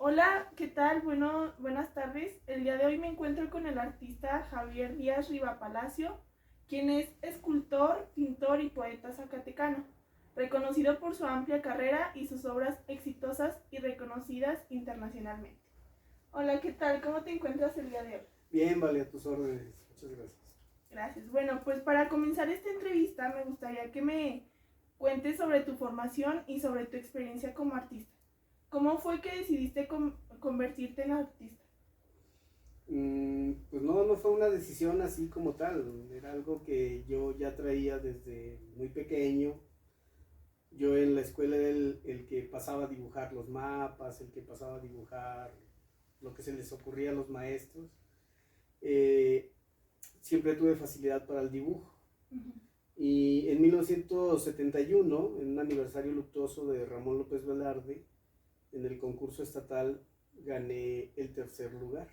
Hola, ¿qué tal? Bueno, buenas tardes. El día de hoy me encuentro con el artista Javier Díaz Riva Palacio, quien es escultor, pintor y poeta zacatecano, reconocido por su amplia carrera y sus obras exitosas y reconocidas internacionalmente. Hola, ¿qué tal? ¿Cómo te encuentras el día de hoy? Bien, vale, a tus órdenes. Muchas gracias. Gracias. Bueno, pues para comenzar esta entrevista me gustaría que me cuentes sobre tu formación y sobre tu experiencia como artista. ¿Cómo fue que decidiste convertirte en artista? Pues no fue una decisión así como tal, era algo que yo ya traía desde muy pequeño. Yo en la escuela era el que pasaba a dibujar los mapas, el que pasaba a dibujar lo que se les ocurría a los maestros. Eh, Siempre tuve facilidad para el dibujo. Uh-huh. Y en 1971, en un aniversario luctuoso de Ramón López Velarde, en el concurso estatal gané el tercer lugar.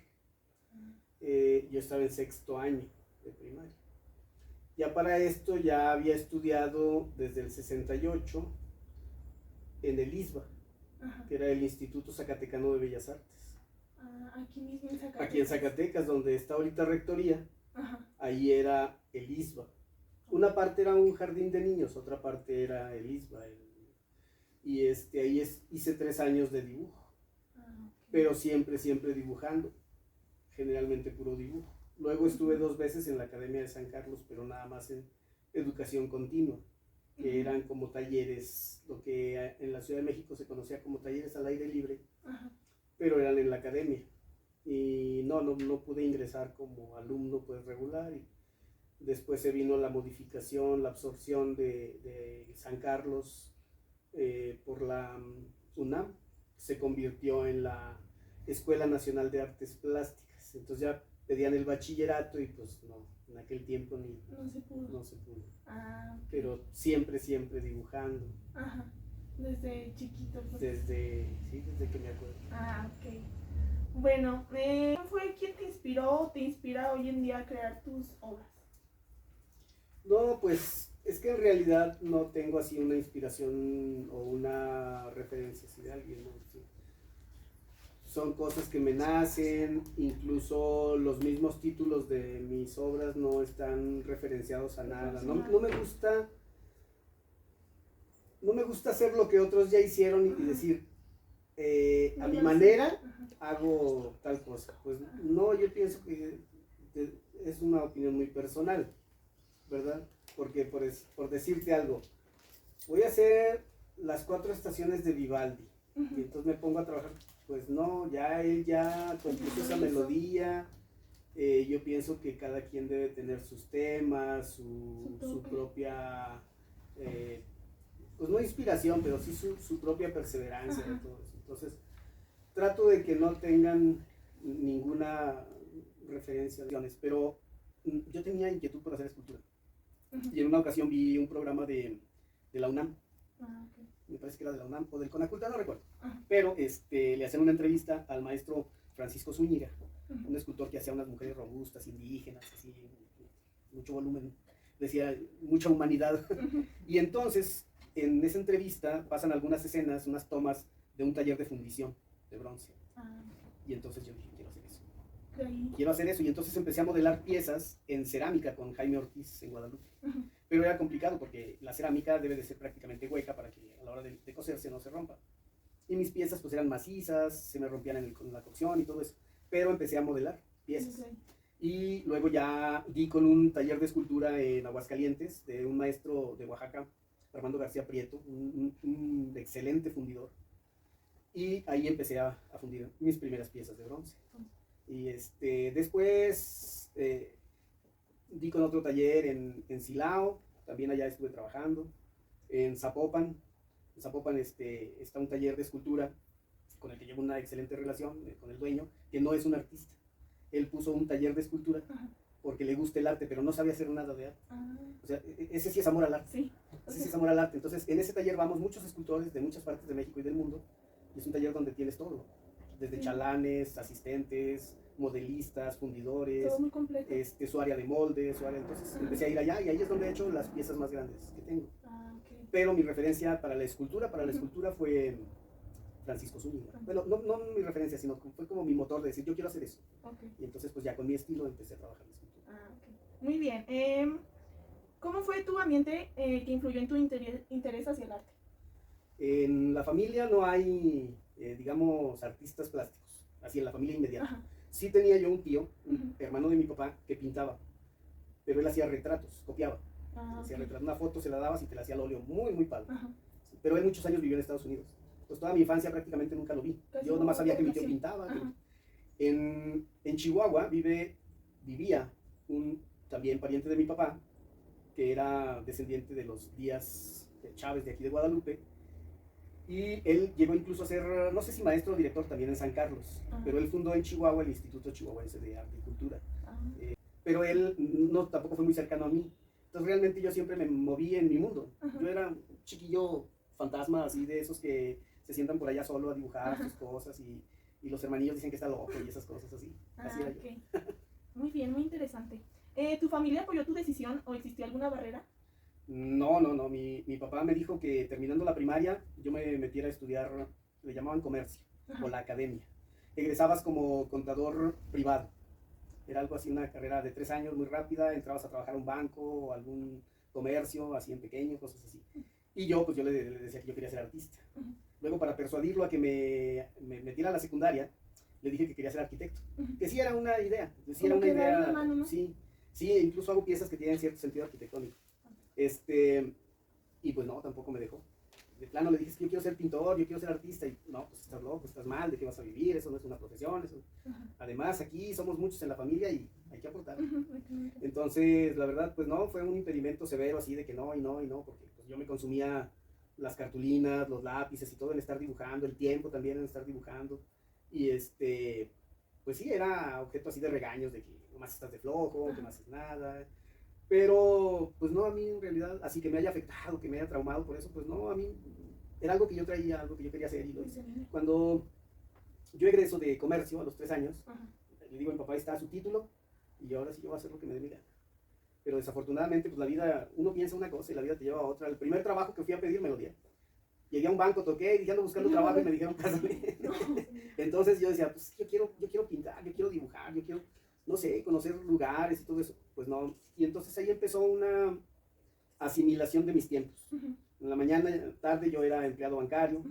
Yo estaba en sexto año de primaria. Ya para esto ya había estudiado desde el 68 en el ISBA, Ajá. que era el Instituto Zacatecano de Bellas Artes. Aquí mismo en Zacatecas. Aquí en Zacatecas, donde está ahorita rectoría, Ajá. ahí era el ISBA. Una parte era un jardín de niños, otra parte era el ISBA. Y ahí hice 3 años de dibujo, Okay. pero siempre dibujando, generalmente puro dibujo. Luego estuve 2 veces en la Academia de San Carlos, pero nada más en educación continua, que eran como talleres, lo que en la Ciudad de México se conocía como talleres al aire libre, pero eran en la academia. Y no pude ingresar como alumno pues regular. Y después se vino la modificación, la absorción de San Carlos por la UNAM, se convirtió en la Escuela Nacional de Artes Plásticas. Entonces ya pedían el bachillerato y pues no, en aquel tiempo no se pudo. Okay. Pero siempre dibujando. Ajá. Desde chiquito. Pues. Desde que me acuerdo. Ok. Bueno, ¿quién fue quien te inspiró o te inspira hoy en día a crear tus obras? No, pues es que en realidad no tengo así una inspiración o una referencia así de alguien, ¿no? Sí. Son cosas que me nacen, incluso los mismos títulos de mis obras no están referenciados a nada. No me gusta hacer lo que otros ya hicieron y decir, a mi manera hago tal cosa. Pues no, yo pienso que es una opinión muy personal, ¿verdad? Porque por decirte algo, voy a hacer las 4 estaciones de Vivaldi y entonces me pongo a trabajar. Pues no, él ya compuso esa melodía. Yo pienso que cada quien debe tener sus temas, su propia, pues no inspiración, pero sí su propia perseverancia de todo eso. Entonces, trato de que no tengan ninguna referencia, pero yo tenía inquietud por hacer escultura. Y en una ocasión vi un programa de la UNAM. Okay. Me parece que era de la UNAM o del CONACULTA, no recuerdo. Pero le hacían una entrevista al maestro Francisco Zúñiga, un escultor que hacía unas mujeres robustas, indígenas, así, mucho volumen, decía, mucha humanidad. Y entonces, en esa entrevista pasan algunas escenas, unas tomas de un taller de fundición de bronce. Y entonces yo dije, quiero hacer eso. Y entonces empecé a modelar piezas en cerámica con Jaime Ortiz en Guadalupe. Pero era complicado porque la cerámica debe de ser prácticamente hueca para que a la hora de cocerse no se rompa. Y mis piezas pues eran macizas, se me rompían en la cocción y todo eso. Pero empecé a modelar piezas. Okay. Y luego ya di con un taller de escultura en Aguascalientes de un maestro de Oaxaca, Armando García Prieto, un excelente fundidor. Y ahí empecé a fundir mis primeras piezas de bronce. Y después di con otro taller en Silao, también allá estuve trabajando. En Zapopan está un taller de escultura con el que llevo una excelente relación con el dueño, que no es un artista. Él puso un taller de escultura porque le gusta el arte, pero no sabe hacer nada de arte. O sea, ese sí es amor al arte. Sí. Ese sí es amor al arte. Entonces, en ese taller vamos muchos escultores de muchas partes de México y del mundo, y es un taller donde tienes todo. Desde chalanes, asistentes, modelistas, fundidores, todo muy completo. Su área de molde, entonces empecé a ir allá y ahí es donde he hecho las piezas más grandes que tengo. Okay. Pero mi referencia para la escultura fue Francisco Zúñiga. Bueno, no mi referencia, sino fue como mi motor de decir, yo quiero hacer eso. Okay. Y entonces, pues ya con mi estilo empecé a trabajar en escultura. Ah, okay. Muy bien. ¿Cómo fue tu ambiente que influyó en tu interés hacia el arte? En la familia no hay, digamos, artistas plásticos, así en la familia inmediata. Ajá. Sí tenía yo un tío, un hermano de mi papá, que pintaba, pero él hacía retratos, copiaba. Hacía retratos, una foto se la dabas y te la hacía al óleo, muy, muy padre. Sí, pero él muchos años vivió en Estados Unidos. Entonces toda mi infancia prácticamente nunca lo vi. Yo nomás sabía que mi tío pintaba. En Chihuahua vivía un también pariente de mi papá, que era descendiente de los Díaz Chávez de aquí de Guadalupe. Y él llegó incluso a ser, no sé si maestro o director también en San Carlos, pero él fundó en Chihuahua el Instituto Chihuahuense de Arte y Cultura. Pero él tampoco fue muy cercano a mí. Entonces realmente yo siempre me moví en mi mundo. Yo era un chiquillo fantasma, así de esos que se sientan por allá solo a dibujar sus cosas y los hermanillos dicen que está loco y esas cosas así. Así era yo. Muy bien, muy interesante. ¿Tu familia apoyó tu decisión o existió alguna barrera? No. Mi papá me dijo que terminando la primaria yo me metiera a estudiar, le llamaban comercio, o la academia. Egresabas como contador privado. Era algo así, una carrera de 3 años muy rápida, entrabas a trabajar a un banco o algún comercio, así en pequeño, cosas así. Y yo le decía que yo quería ser artista. Luego, para persuadirlo a que me metiera a la secundaria, le dije que quería ser arquitecto. Que sí era una idea, sí era una idea, mano, ¿no? Sí, incluso hago piezas que tienen cierto sentido arquitectónico. Y pues no, tampoco me dejó. De plano le dije, es que yo quiero ser pintor, yo quiero ser artista, y no, pues estás loco, estás mal, ¿de qué vas a vivir? Eso no es una profesión, eso. Además aquí somos muchos en la familia y hay que aportar. Entonces, la verdad, pues no, fue un impedimento severo así de que no, porque pues, yo me consumía las cartulinas, los lápices y todo en estar dibujando, el tiempo también en estar dibujando, y pues sí, era objeto así de regaños, de que nomás estás de flojo, que no haces nada. Pero, pues no, a mí en realidad, así que me haya afectado, que me haya traumado por eso, pues no, a mí era algo que yo traía, algo que yo quería hacer y lo hice. Cuando yo egreso de comercio a los 3 años, le digo a mi papá, ahí está su título, y ahora sí yo voy a hacer lo que me dé mi gana. Pero desafortunadamente, pues la vida, uno piensa una cosa y la vida te lleva a otra. El primer trabajo que fui a pedir me lo dieron. Llegué a un banco, toqué y dije, ando buscando trabajo y me dijeron, pásame. Entonces yo decía, pues yo quiero pintar, yo quiero dibujar, yo quiero, no sé, conocer lugares y todo eso. Pues no. Y entonces ahí empezó una asimilación de mis tiempos. En la mañana, tarde yo era empleado bancario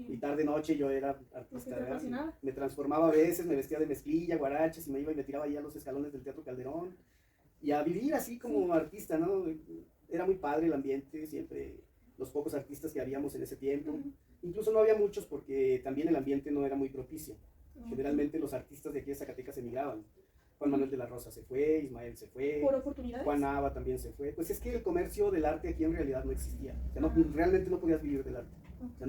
y tarde, noche yo era artista. Me transformaba a veces, me vestía de mezclilla, guaraches y me iba y me tiraba ahí a los escalones del Teatro Calderón. Y a vivir así como artista, ¿no? Era muy padre el ambiente, siempre los pocos artistas que habíamos en ese tiempo. Incluso no había muchos porque también el ambiente no era muy propicio. Generalmente los artistas de aquí de Zacatecas emigraban. Juan Manuel de la Rosa se fue, Ismael se fue, ¿por oportunidades? Juan Nava también se fue. Pues es que el comercio del arte aquí en realidad no existía. O sea, realmente no podías vivir del arte. O sea,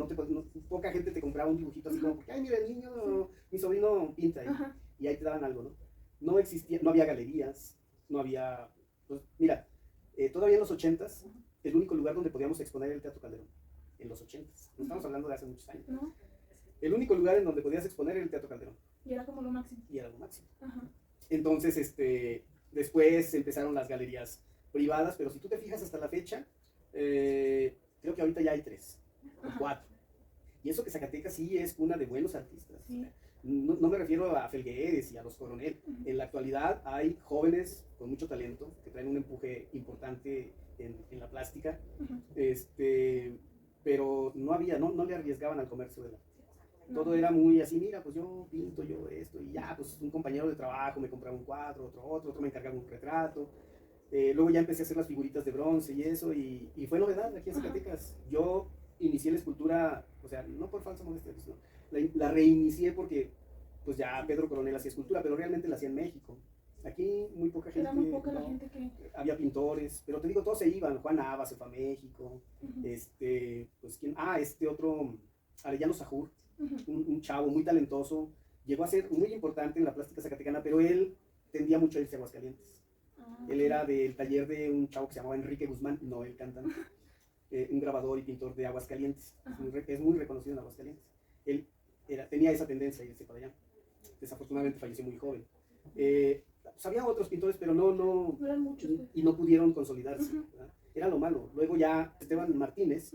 poca gente te compraba un dibujito así como, porque, ay, mira, el niño, mi sobrino pinta ahí. Y ahí te daban algo, ¿no? No existía, no había galerías, no había, pues, mira, todavía en los 80s, el único lugar donde podíamos exponer era el Teatro Calderón. En los 80s, no estamos hablando de hace muchos años. El único lugar en donde podías exponer era el Teatro Calderón. Y era como lo máximo. Y era lo máximo. Entonces, después empezaron las galerías privadas, pero si tú te fijas hasta la fecha, creo que ahorita ya hay 3 o 4. Y eso que Zacatecas sí es cuna de buenos artistas. Sí. No me refiero a Felgueres y a los Coronel. En la actualidad hay jóvenes con mucho talento que traen un empuje importante en la plástica, pero no le arriesgaban al comercio de la todo era muy así, mira, pues yo pinto, yo esto, y ya, pues un compañero de trabajo me compraba un cuadro, otro me encargaba un retrato. Luego ya empecé a hacer las figuritas de bronce y eso, y fue novedad aquí en Zacatecas. Yo inicié la escultura, o sea, no por falsa modestia, ¿no? La reinicié porque pues ya Pedro Coronel hacía escultura, pero realmente la hacía en México. Aquí muy poca gente. Era muy poca la gente que... Había pintores, pero te digo, todos se iban. Juan Nava se fue a México, pues quién, otro, Arellano Sahur. Un chavo muy talentoso, llegó a ser muy importante en la plástica zacatecana, pero él tendía mucho a irse a Aguascalientes. Él era del taller de un chavo que se llamaba Enrique Guzmán, no el cantante, un grabador y pintor de Aguascalientes. Es muy reconocido en Aguascalientes. Él tenía esa tendencia a irse para allá. Desafortunadamente falleció muy joven. Pues había otros pintores, pero no eran muchos, y no pudieron consolidarse. Era lo malo. Luego ya Esteban Martínez,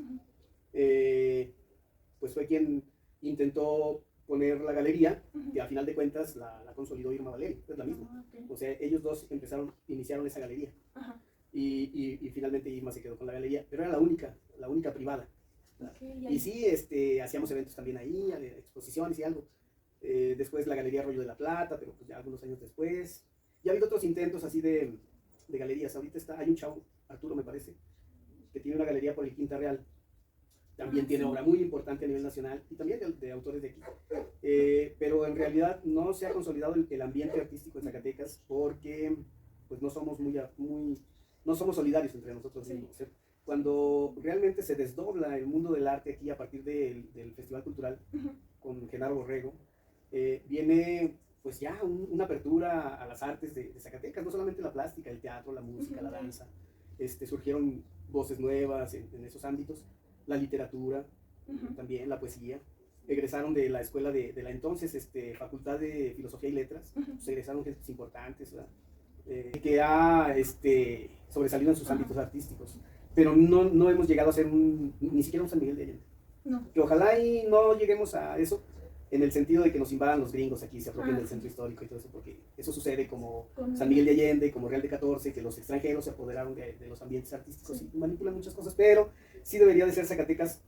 pues fue quien intentó poner la galería, que al final de cuentas la consolidó Irma Valeri, es la misma. Okay. O sea, ellos dos iniciaron esa galería. Ajá. Y finalmente Irma se quedó con la galería, pero era la única privada. Okay, y sí, hacíamos eventos también ahí, exposiciones y algo. Después la Galería Rollo de la Plata, pero pues ya algunos años después. Y ha habido otros intentos así de galerías. Ahorita hay un chavo, Arturo me parece, que tiene una galería por el Quinta Real. También tiene obra muy importante a nivel nacional y también de autores de aquí. Pero en realidad no se ha consolidado el ambiente artístico en Zacatecas porque pues no somos no somos solidarios entre nosotros mismos. Sí. Cuando realmente se desdobla el mundo del arte aquí a partir del Festival Cultural con Genaro Borrego, viene pues ya una apertura a las artes de Zacatecas, no solamente la plástica, el teatro, la música, la danza. Surgieron voces nuevas en esos ámbitos, la literatura, también la poesía. Egresaron de la escuela de la entonces Facultad de Filosofía y Letras, pues egresaron gente importantes, que ha sobresalido en sus ámbitos artísticos, pero no hemos llegado a ser ni siquiera un San Miguel de Allende. No. Que ojalá y no lleguemos a eso, en el sentido de que nos invadan los gringos aquí, se apropien del centro histórico y todo eso, porque eso sucede como San Miguel de Allende, como Real de 14, que los extranjeros se apoderaron de los ambientes artísticos y manipulan muchas cosas, pero sí debería de ser Zacatecas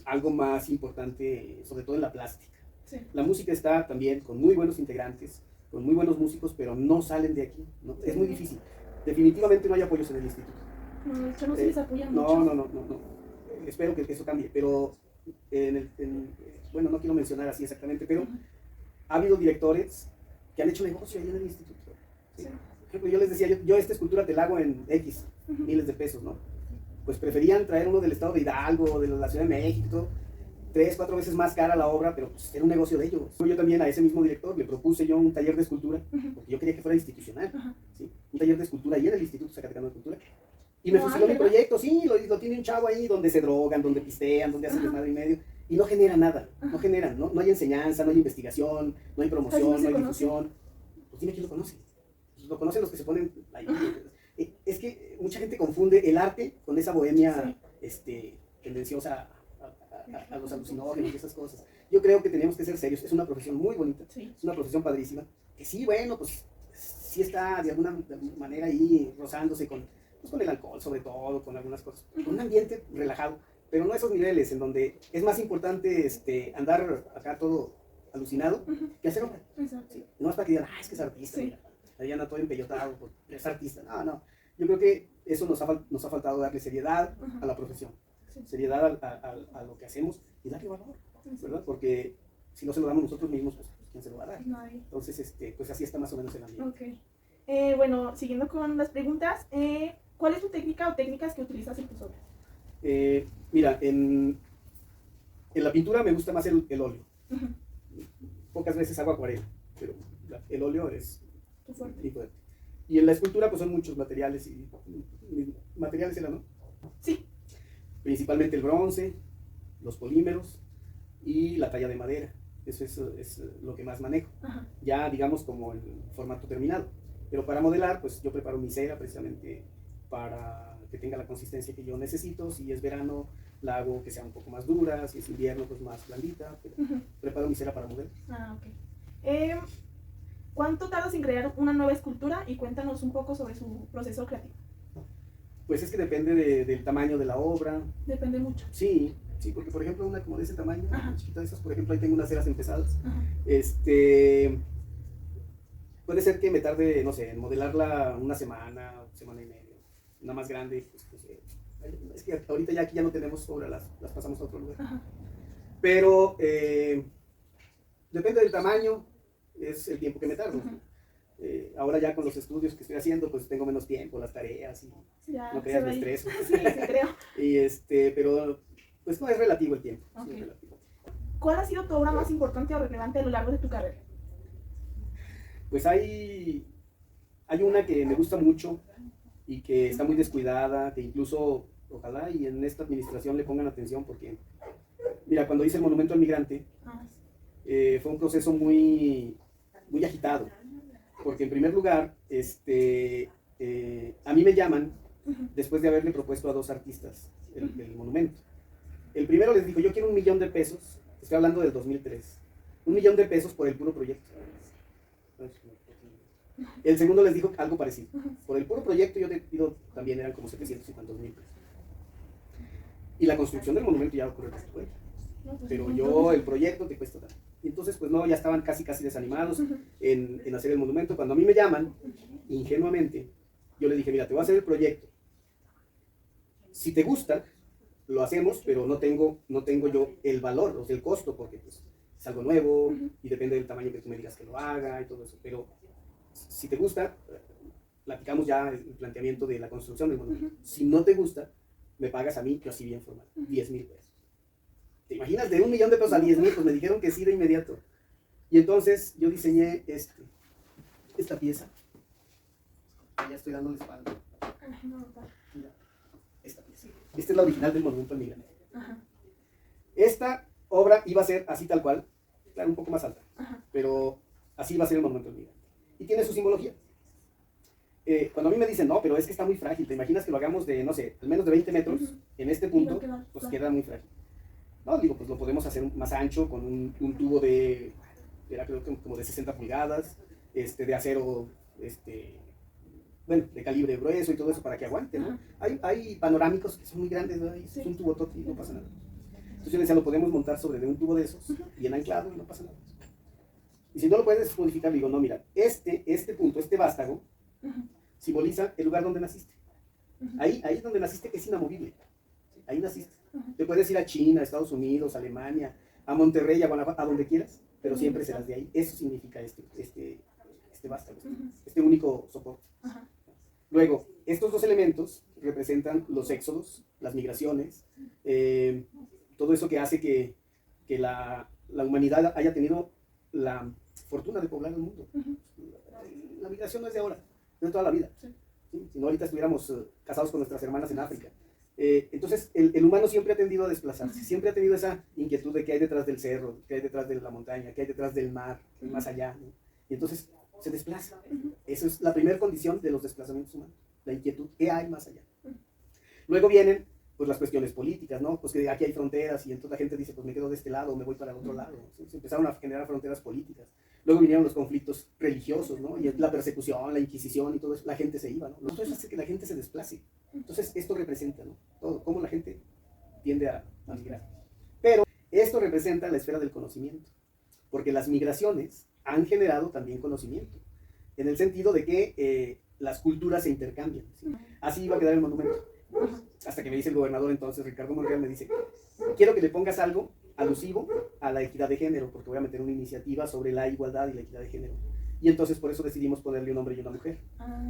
algo más importante, sobre todo en la plástica. Sí. La música está también con muy buenos integrantes, con muy buenos músicos, pero no salen de aquí, ¿no? Es muy difícil. Definitivamente no hay apoyos en el instituto. No, de hecho no se les apoya mucho. No. Espero que eso cambie, pero bueno, no quiero mencionar así exactamente, pero ha habido directores que han hecho negocio ahí en el instituto. ¿Sí? Por ejemplo, yo les decía, yo esta escultura te la hago en X, miles de pesos, ¿no? Pues preferían traer uno del estado de Hidalgo, de la Ciudad de México, 3, 4 veces más cara la obra, pero pues era un negocio de ellos. Yo también a ese mismo director le propuse yo un taller de escultura, porque yo quería que fuera institucional, ¿sí? Un taller de escultura ahí en el Instituto Zacatecano de Cultura. Y me fusiló mi proyecto, sí, lo tiene un chavo ahí donde se drogan, donde pistean, donde hacen desmadre y medio, y no genera nada, no hay enseñanza, no hay investigación, no hay promoción, no hay difusión. Pues dime quién lo conoce. Lo conocen los que se ponen ahí. Es que mucha gente confunde el arte con esa bohemia tendenciosa a los alucinógenos y esas cosas. Yo creo que tenemos que ser serios, es una profesión muy bonita, es una profesión padrísima, que sí, bueno, pues sí está de alguna manera ahí rozándose con el alcohol sobre todo, con algunas cosas, con un ambiente relajado, pero no a esos niveles en donde es más importante andar acá todo alucinado que hacer obra. ¿Sí? No es para que digan, es que es artista, mira, ahí anda todo empellotado, es artista. No, yo creo que eso nos ha faltado darle seriedad a la profesión, seriedad a lo que hacemos y darle valor, ¿verdad? Porque si no se lo damos nosotros mismos, pues ¿quién se lo va a dar? Nadie. Entonces, pues así está más o menos el ambiente. Okay. Bueno, siguiendo con las preguntas, ¿cuál es tu técnica o técnicas que utilizas en tus obras? Mira, en la pintura me gusta más el óleo. Pocas veces hago acuarela, pero el óleo es muy fuerte. Y en la escultura pues son muchos materiales. ¿Materiales eran, no? Sí. Principalmente el bronce, los polímeros y la talla de madera. Eso es lo que más manejo. Ya digamos como el formato terminado. Pero para modelar, pues yo preparo mi cera precisamente para que tenga la consistencia que yo necesito. Si es verano, la hago que sea un poco más dura. Si es invierno, pues más blandita. Pero preparo mi cera para modelar. Ok. ¿Cuánto tardas en crear una nueva escultura? Y cuéntanos un poco sobre su proceso creativo. Pues es que depende del tamaño de la obra. Depende mucho. Sí, porque por ejemplo una como de ese tamaño, chiquita de esas, por ejemplo, ahí tengo unas ceras empezadas. Puede ser que me tarde, no sé, en modelarla una semana y media. Una más grande, pues es que ahorita ya aquí ya no tenemos obra, las pasamos a otro lugar. Pero depende del tamaño, es el tiempo que me tardo. Ahora ya con los estudios que estoy haciendo, pues tengo menos tiempo, las tareas y ya, no creas, me estreso. Sí, creo. Pero pues no es relativo el tiempo. Okay. Sí, es relativo. ¿Cuál ha sido tu obra más importante o relevante a lo largo de tu carrera? Pues hay una que me gusta mucho y que está muy descuidada, que incluso ojalá y en esta administración le pongan atención porque, mira, cuando hice el Monumento al Migrante, fue un proceso muy agitado, porque en primer lugar, a mí me llaman después de haberle propuesto a 2 artistas el monumento. El primero les dijo, yo quiero $1,000,000 de pesos Estoy hablando del 2003. 1,000,000 de pesos por el puro proyecto. El segundo les dijo algo parecido. Por el puro proyecto yo te pido también eran como 750,000 pesos. Y la construcción del monumento ya ocurre por tu cuenta. Pero yo, el proyecto te cuesta tanto. Y entonces, pues no, ya estaban casi desanimados en hacer el monumento. Cuando a mí me llaman, ingenuamente, yo le dije, mira, te voy a hacer el proyecto. Si te gusta, lo hacemos, pero no tengo yo el valor, o sea, el costo, porque pues, es algo nuevo y depende del tamaño que tú me digas que lo haga y todo eso. Pero si te gusta, platicamos ya el planteamiento de la construcción del monumento. Si no te gusta, me pagas a mí, yo así bien formal, 10,000 pesos. ¿Te imaginas? De 1,000,000 de pesos a 10,000, pues me dijeron que sí de inmediato. Y entonces yo diseñé esta pieza. Ya estoy dando la espalda. Mira, esta pieza. Esta es la original del monumento al migrante. Esta obra iba a ser así tal cual, claro, un poco más alta, pero así va a ser el monumento al migrante. Y tiene su simbología. Cuando a mí me dicen, no, pero es que está muy frágil, ¿te imaginas que lo hagamos de, no sé, al menos de 20 metros en este punto? Pues queda muy frágil. No, digo, pues lo podemos hacer más ancho con un tubo era creo que como de 60 pulgadas, de acero, bueno, de calibre grueso y todo eso para que aguante, ¿no? Hay panorámicos que son muy grandes, ¿no? Es un tubo tote y no pasa nada. Entonces yo decía, lo podemos montar sobre de un tubo de esos, bien anclado y no pasa nada. Y si no lo puedes modificar, digo, no, mira, este punto, este vástago, simboliza el lugar donde naciste. Ahí es donde naciste, es inamovible. Ahí naciste. Te puedes ir a China, a Estados Unidos, a Alemania, a Monterrey, a Guanajuato, a donde quieras, pero siempre serás de ahí. Eso significa este vástago, este único soporte. Luego, estos dos elementos representan los éxodos, las migraciones, todo eso que hace que la humanidad haya tenido la fortuna de poblar el mundo. La migración no es de ahora, es de toda la vida. ¿Sí? Si no, ahorita estuviéramos casados con nuestras hermanas en África. Entonces, el humano siempre ha tendido a desplazarse, siempre ha tenido esa inquietud de qué hay detrás del cerro, qué hay detrás de la montaña, qué hay detrás del mar, más allá, ¿no? Y entonces se desplaza. Esa es la primera condición de los desplazamientos humanos, la inquietud, ¿qué hay más allá? Luego vienen pues las cuestiones políticas, ¿no? Pues que aquí hay fronteras y entonces la gente dice, pues me quedo de este lado, me voy para el otro lado. Se empezaron a generar fronteras políticas. Luego vinieron los conflictos religiosos, ¿no? Y la persecución, la Inquisición y todo eso, la gente se iba, ¿no? Entonces hace que la gente se desplace. Entonces esto representa, ¿no? Todo, cómo la gente tiende a migrar. Pero esto representa la esfera del conocimiento, porque las migraciones han generado también conocimiento, en el sentido de que las culturas se intercambian, ¿sí? Así iba a quedar el monumento. Hasta que me dice el gobernador entonces, Ricardo Monreal, me dice, quiero que le pongas algo alusivo a la equidad de género, porque voy a meter una iniciativa sobre la igualdad y la equidad de género. Y entonces por eso decidimos ponerle un hombre y una mujer.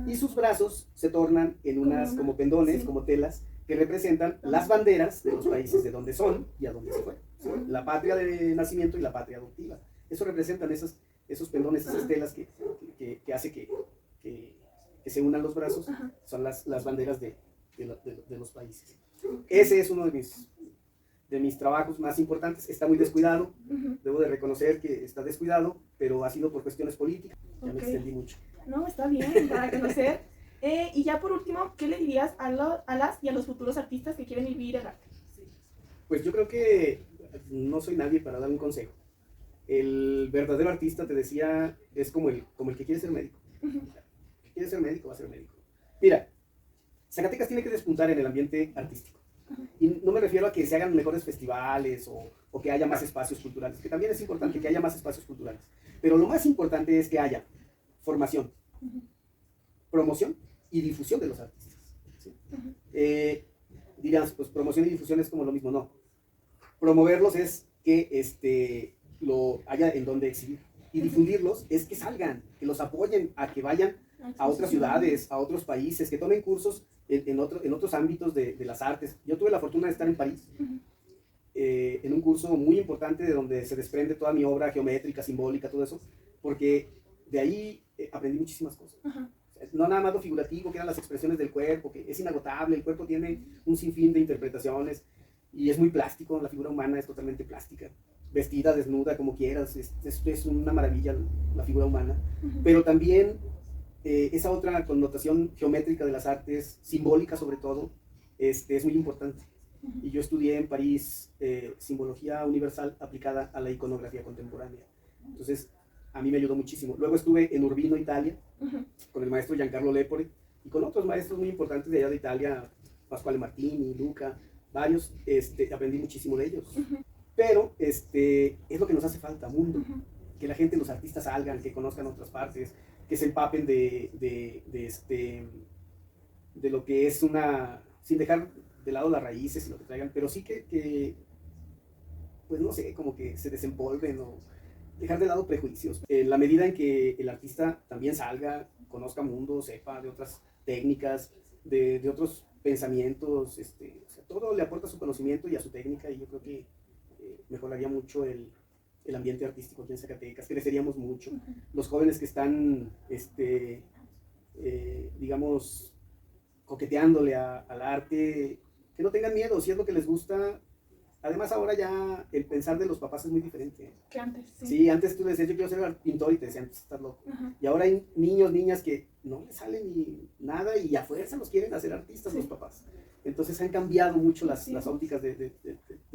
Y sus brazos se tornan en unas como pendones, como telas, que representan las banderas de los países de donde son y a donde se fueron. ¿Sí? La patria de nacimiento y la patria adoptiva. Eso representan esos pendones, esas telas que hace que se unan los brazos, son las banderas de los países. Ese es uno de mis trabajos más importantes. Está muy descuidado, debo de reconocer que está descuidado, pero ha sido por cuestiones políticas. Ya me extendí mucho. No, está bien, para conocer. Y ya por último, ¿qué le dirías a las y a los futuros artistas que quieren vivir el arte? Pues yo creo que no soy nadie para dar un consejo. El verdadero artista, te decía, es como el que quiere ser médico. El que quiere ser médico va a ser médico. Mira, Zacatecas tiene que despuntar en el ambiente artístico. Y no me refiero a que se hagan mejores festivales o que haya más espacios culturales, que también es importante que haya más espacios culturales. Pero lo más importante es que haya formación, promoción y difusión de los artistas. ¿Sí? Dirás, pues promoción y difusión es como lo mismo. No. Promoverlos es que lo haya en donde exhibir. Y difundirlos es que salgan, que los apoyen a que vayan a otras ciudades, a otros países, que tomen cursos en otros ámbitos de las artes. Yo tuve la fortuna de estar en París, en un curso muy importante de donde se desprende toda mi obra geométrica, simbólica, todo eso, porque de ahí aprendí muchísimas cosas. No nada más lo figurativo, que eran las expresiones del cuerpo, que es inagotable, el cuerpo tiene un sinfín de interpretaciones y es muy plástico, la figura humana es totalmente plástica. Vestida, desnuda, como quieras, es una maravilla la figura humana, pero también esa otra connotación geométrica de las artes, simbólica sobre todo, es muy importante. y yo estudié en París simbología universal aplicada a la iconografía contemporánea. Entonces, a mí me ayudó muchísimo. Luego estuve en Urbino, Italia, con el maestro Giancarlo Lepore y con otros maestros muy importantes de allá de Italia, Pasquale Martini, Luca, varios, aprendí muchísimo de ellos. Pero es lo que nos hace falta, mundo. Que la gente, los artistas salgan, que conozcan otras partes, que se empapen de lo que es una, sin dejar de lado las raíces y lo que traigan, pero sí que pues no sé, como que se desempolven o dejar de lado prejuicios. En la medida en que el artista también salga, conozca mundo, sepa de otras técnicas, de otros pensamientos, o sea, todo le aporta su conocimiento y a su técnica, y yo creo que mejoraría mucho el ambiente artístico aquí en Zacatecas, creceríamos mucho. Los jóvenes que están, digamos, coqueteándole al arte, que no tengan miedo, si es lo que les gusta. Además, ahora ya el pensar de los papás es muy diferente. Que antes, sí. Sí, antes tú decías, yo quiero ser pintor, y te decían, pues estás loco. Y ahora hay niños, niñas que no les sale ni nada y a fuerza los quieren hacer artistas, los papás. Entonces han cambiado mucho las ópticas de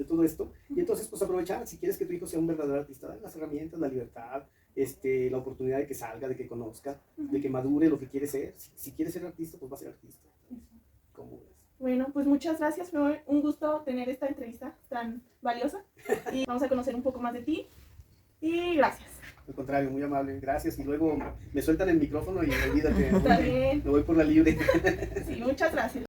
todo esto. Y entonces, pues aprovechar, si quieres que tu hijo sea un verdadero artista, dale las herramientas, la libertad, la oportunidad de que salga, de que conozca, de que madure lo que quiere ser. Si quiere ser artista, pues va a ser artista. ¿Cómo ves? Bueno, pues muchas gracias, fue un gusto tener esta entrevista tan valiosa y vamos a conocer un poco más de ti y gracias. Al contrario, muy amable, gracias. Y luego me sueltan el micrófono y olvídate, Está bien. me voy por la libre. Sí, muchas gracias.